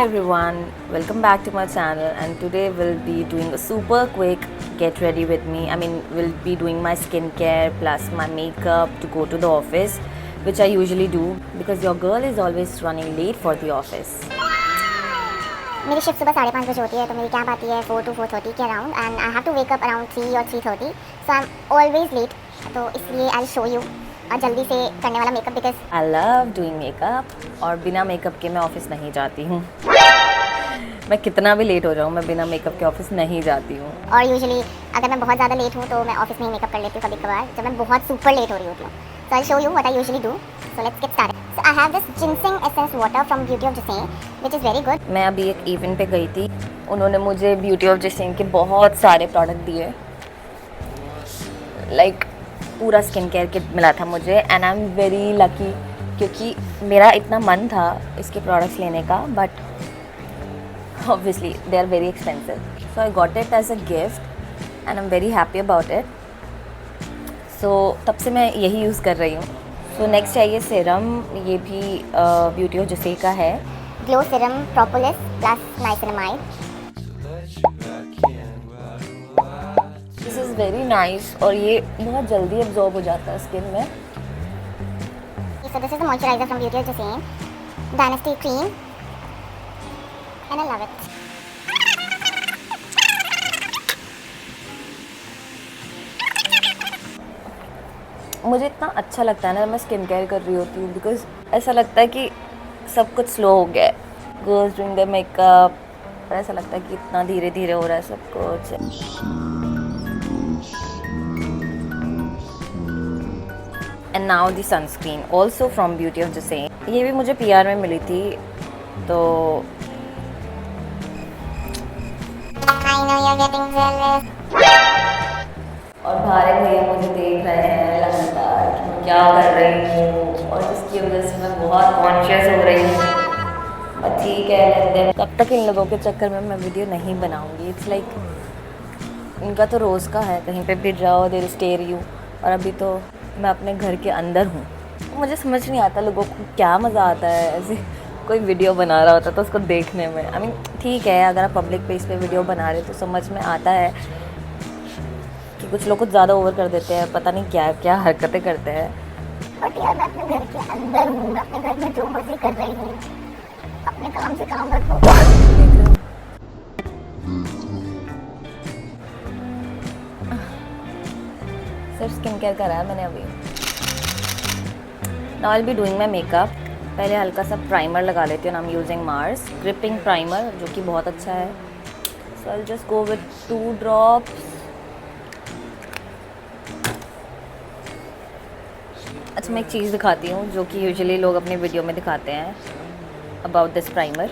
everyone, welcome back to my channel, and today we'll be doing a super quick get ready with me. We'll be doing my skincare plus my makeup to go to the office, which I usually do because your girl is always running late for the office. मेरी shift सुबह 5:30 बजे होती है, तो मेरी cab आती है 4 to 4:30 के around, and I have to wake up around 3 or 3:30, so I am always late. तो इसलिए आई शो यू और जल्दी से करने वाला makeup because I love doing makeup और बिना मेकअप के मैं ऑफिस नहीं जाती हूँ. मैं कितना भी लेट हो जाऊँ, मैं बिना मेकअप के ऑफिस नहीं जाती हूँ. और यूजुअली अगर मैं बहुत ज़्यादा लेट हूँ तो मैं ऑफिस में ही मेकअप कर लेती हूँ कभी कभार, जब मैं बहुत सुपर लेट हो रही होती हूँ. So I show you what I usually do. So let's get started. So I have this ginseng essence water from Beauty of Joseon which is very good. मैं अभी एक इवेंट पे गई थी, उन्होंने मुझे ब्यूटी ऑफ जसेन के बहुत सारे प्रोडक्ट दिए, लाइक पूरा स्किन केयर किट मिला था मुझे, and I am very lucky क्योंकि मेरा इतना मन था इसके प्रोडक्ट्स लेने का, but obviously they are very expensive. So I got it as a gift and I am very happy about it. So तब से मैं यही यूज़ कर रही हूँ. सो नेक्स्ट है ये सीरम, ये भी ब्यूटी ऑफ जसेन का है. Glow serum propolis plus niacinamide. This is very nice और ये बहुत जल्दी एब्जॉर्ब हो जाता है स्किन में. So this is the moisturizer from Beauty of Jane, Dynasty Cream, and I love it. मुझे इतना अच्छा लगता है ना मैं स्किन केयर कर रही होती हूँ, बिकॉज ऐसा लगता है कि सब कुछ स्लो हो गया है. गर्ल्स डूइंग द मेकअप, और ऐसा लगता है कि इतना धीरे धीरे हो रहा है सब कुछ. And now the sunscreen also from Beauty of Joseon. ये भी मुझे PR में मिली थी, तो I know you're getting jealous. और भारे भैया मुझे देख रहे हैं लगातार कि मैं क्या कर रही हूँ, और जिसकी वजह से मैं बहुत कॉन्शियस हो रही हूँ. बट ठीक है, लेट देम. कब तक इन लोगों के चक्कर में मैं वीडियो नहीं बनाऊँगी. इट्स लाइक इनका तो रोज़ का है, कहीं पे भी जाओ दे स्टेयर यू, और अभी तो मैं अपने घर के अंदर हूँ. मुझे समझ नहीं आता लोगों को क्या मज़ा आता है ऐसे कोई वीडियो बना रहा होता तो उसको देखने में. ठीक है, अगर आप पब्लिक प्लेस पे वीडियो बना रहे तो समझ में आता है कि कुछ लोग कुछ ज़्यादा ओवर कर देते हैं, पता नहीं क्या क्या हरकतें करते हैं. बट यार मैं अपने घर के अंदर हूँ, अपने घर में जो मर्जी कर रही हूँ, अपने काम से काम रखो. सिर्फ स्किन केयर करा है मैंने अभी. Now I will be doing my makeup. पहले हल्का सा प्राइमर लगा लेती हूँ. I am using Mars gripping primer, जो कि बहुत अच्छा है. So I will just go with 2 drops. अच्छा, मैं एक चीज़ दिखाती हूँ जो कि यूजुअली लोग अपनी वीडियो में दिखाते हैं about this primer.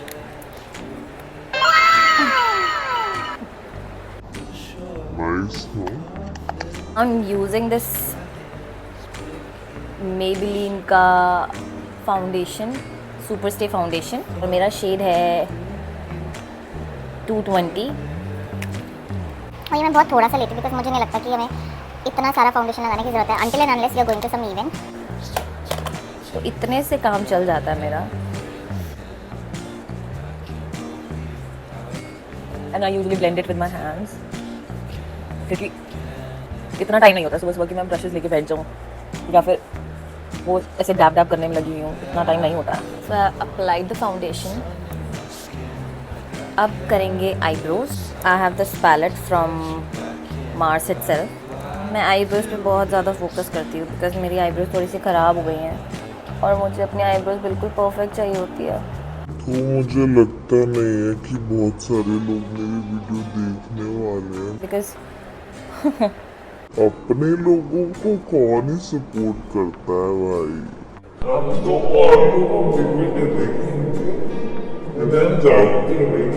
I am using this Maybelline का फाउंडेशन, सुपर स्टे फाउंडेशन, और मेरा शेड है 220. और ये मैं बहुत थोड़ा सा लेती हूँ बिकॉज मुझे नहीं लगता कि हमें इतना सारा फाउंडेशन लगाने की ज़रूरत है until and unless you are going to some event. तो इतने से काम चल जाता है मेरा. And I usually blend it with my hands, क्योंकि इतना टाइम नहीं होता सुबह सुबह कि मैं ब्रशेस लेके बैठ जाऊँ या फिर वो ऐसे डैब डैब करने में लगी हुई हूँ. इतना टाइम नहीं होता. So I applied the foundation. अब करेंगे eyebrows. I have this palette from Mars itself. मैं आईब्रोज पे बहुत ज़्यादा फोकस करती हूँ बिकॉज मेरी आईब्रोज थोड़ी सी ख़राब हो गई हैं और मुझे अपनी आईब्रोज बिल्कुल परफेक्ट चाहिए होती है. तो मुझे लगता नहीं है कि बहुत सारे लोग मेरी वीडियो देखने वाले हैं, बिकॉज अपने लोगों को कौन ही सपोर्ट करता है भाई. हम तो और लोगों की वीडियो देखेंगे, इधर जाते नहीं.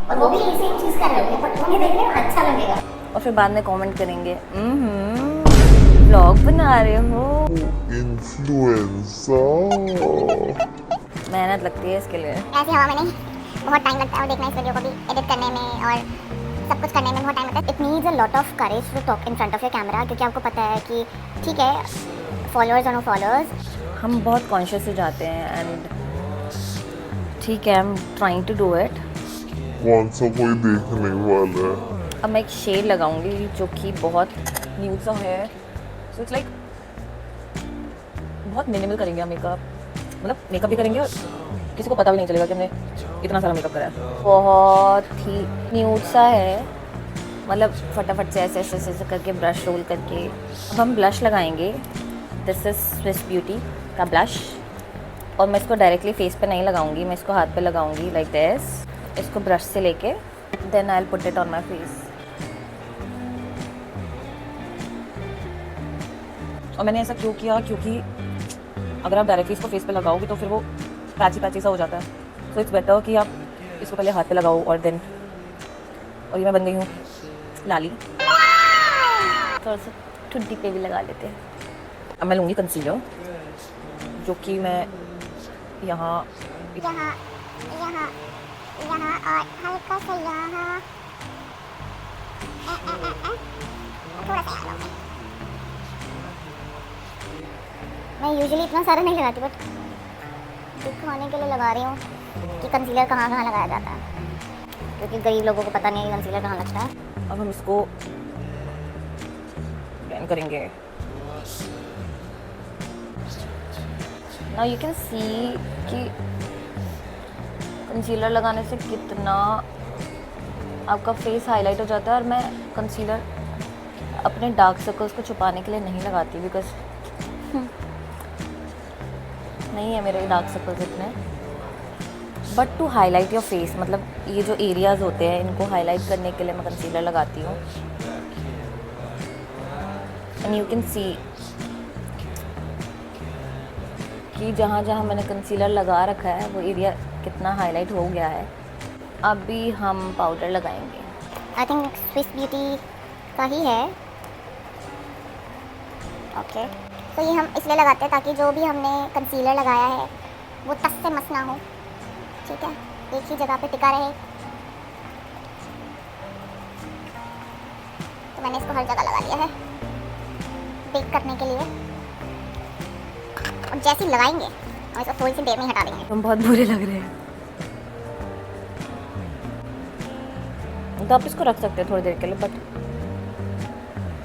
और वो भी सेम चीज़ कर रहे होंगे, बट उन्हें देखने में अच्छा लगेगा. और फिर बाद में कमेंट करेंगे व्लॉग बना रहे हो. इन्फ्लुएंसर. मेहनत लगती है इसके लिए. ऐसी हवा में नहीं, बहुत टाइम लगता है और देखना इस वीडियो को भी एडिट करने में और सब कुछ करने में बहुत टाइम लगता है. It needs a lot of courage to talk in front of your camera, क्योंकि आपको पता है कि ठीक है फॉलोअर्स और नो फॉलोअर्स, हम बहुत कॉन्शियस हो जाते हैं एंड ठीक है, I am trying to do it. कौन सा कोई देखने वाला है? अब मैं एक शेड लगाऊंगी जो कि बहुत न्यूड सा है। सो इट्स लाइक बहुत मिनिमल करेंगे हम मेकअप, मतलब मेकअप भी करेंगे और किसी को पता भी नहीं चलेगा कि हमने इतना सारा मेकअप करा है। बहुत ही न्यूड सा है, मतलब फटाफट से ऐसे ऐसे ऐसे करके ब्रश रोल करके अब हम ब्लश लगाएंगे। दिस इज़ स्विस ब्यूटी का ब्लश, और मैं इसको डायरेक्टली फेस पे नहीं लगाऊंगी, मैं इसको हाथ पे लगाऊंगी लाइक दिस। इसको ब्रश से लेके then I will put it on my face. और मैंने ऐसा क्यों किया, क्योंकि अगर आप डायरेक्टली इसको फेस पे लगाओगे तो फिर वो पैची पैची सा हो जाता है। सो इट्स बेटर कि आप इसको पहले हाथ पे लगाओ और देन। और ये मैं बन गई हूँ लाली। थोड़ा सा ठुड्डी पे भी लगा लेते हैं। अब मैं लूँगी कंसीलर, जो कि मैं यहाँ यहाँ यहाँ यहाँ और हल्का सा यहाँ थोड़ा सा यहाँ। मैं यूजुअली इतना सारा नहीं लगाती, बट दिखाने के लिए लगा रही हूँ कि कंसीलर कहाँ कहाँ लगाया जाता है, क्योंकि गरीब लोगों को पता नहीं है कि कंसीलर कहाँ लगता है। अब हम इसको ब्लेंड करेंगे। नाउ यू कैन सी कि कंसीलर लगाने से कितना आपका फेस हाईलाइट हो जाता है। और मैं कंसीलर अपने डार्क सर्कल्स को छुपाने के लिए नहीं लगाती, बिकॉज नहीं है मेरे डार्क सर्कल्स इतने, but to highlight your face, मतलब ये जो एरियाज़ होते हैं इनको हाईलाइट करने के लिए मैं कंसीलर लगाती हूँ। एंड यू कैन सी कि जहाँ जहाँ मैंने कंसीलर लगा रखा है वो एरिया कितना हाईलाइट हो गया है। अभी हम पाउडर लगाएंगे। आई थिंक स्विस ब्यूटी का ही है। ओके, तो ये हम इसलिए लगाते हैं ताकि जो भी हमने कंसीलर लगाया है वो टस से मस ना हो, ठीक है, एक ही जगह पे टिका रहे। तो मैंने इसको हर जगह लगा लिया है बेक करने के लिए, और जैसे ही लगाएंगे हम इसको थोड़ी सी देर में हटा देंगे। हम बहुत बुरे लग रहे हैं, तो आप इसको रख सकते हैं थोड़ी देर के लिए। बट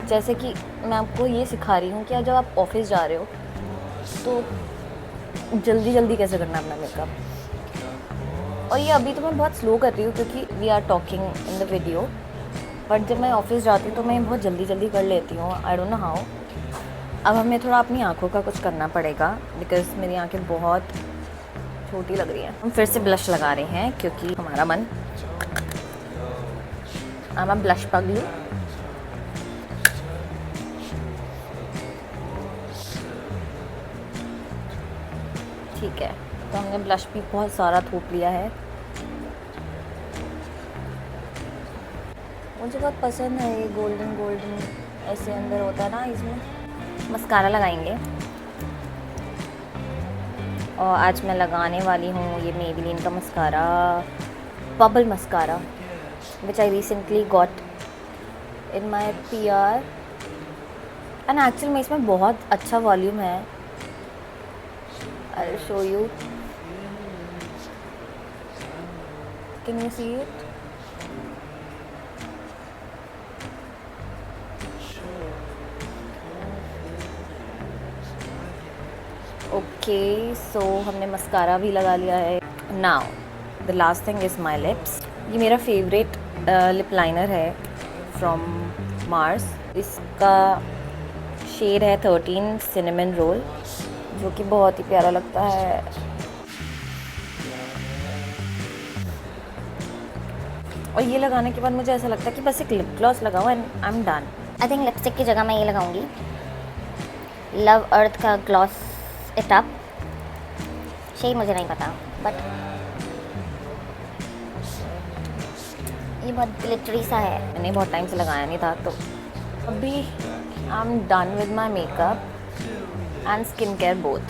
जैसे कि मैं आपको ये सिखा रही हूँ कि जब आप ऑफिस जा रहे हो तो जल्दी जल्दी कैसे करना है अपना मेकअप। और ये अभी तो मैं बहुत स्लो कर रही हूँ क्योंकि we are talking in the video, but जब मैं ऑफिस जाती हूँ तो मैं बहुत जल्दी जल्दी कर लेती हूँ। I don't know how. अब हमें थोड़ा अपनी आँखों का कुछ करना पड़ेगा, बिकॉज मेरी आँखें बहुत छोटी लग रही हैं। हम फिर से ब्लश लगा रहे हैं क्योंकि हमारा मन I'm a blush पगलू। ठीक है, तो हमने ब्लश भी बहुत सारा थोप लिया है। मुझे बहुत पसंद है ये गोल्डन गोल्डन ऐसे अंदर होता है ना इसमें। मस्कारा लगाएंगे, और आज मैं लगाने वाली हूँ ये मेबेलिन का mascara, bubble mascara, which I recently got in my PR, and actually में इसमें बहुत अच्छा वॉल्यूम है। I'll show you. Can you see it? Okay, so हमने मस्कारा भी लगा लिया है। Now the last thing is my lips. ये मेरा फेवरेट लिप लाइनर है फ्रॉम मार्स। इसका शेड है 13 सिनेमन रोल, जो कि बहुत ही प्यारा लगता है। और ये लगाने के बाद मुझे ऐसा लगता है कि बस एक लिप ग्लॉस लगाओ and I am done. I think lipstick की जगह मैं ये लगाऊंगी लव अर्थ का ग्लॉस इट अप। शेड मुझे नहीं पता, बट ये बहुत ग्लिटरी सा है। मैंने बहुत टाइम से लगाया नहीं था, तो अभी I am done with my makeup and skin care both.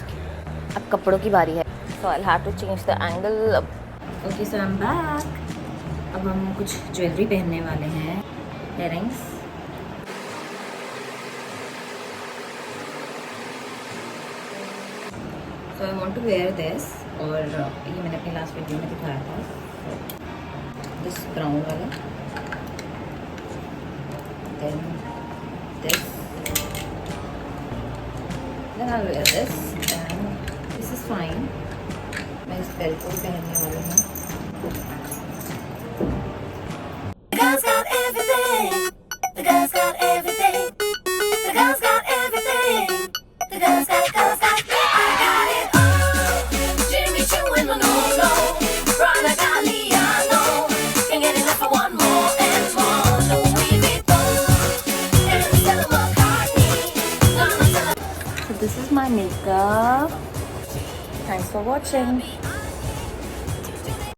अब कपड़ों की बारी है, so I have to change the angle. Okay, so I am back. अब हम कुछ ज्वेलरी पहनने वाले हैं, earrings. So I want to wear this. और ये मैंने अपनी लास्ट वीडियो में दिखाया था, दिस ब्राउन वाला, then this, then I wear this and this is fine. मैं इस बेल्ट को भी पहनने वाली हूँ। The girls got everything. The girls got everything. The girls got everything. The girls got. I got it all. Jimmy Choo and Manolo, Prada Galliano. Can't get enough of one more and more. Louis Vuitton and Stella McCartney. So this is my makeup. Thanks for watching.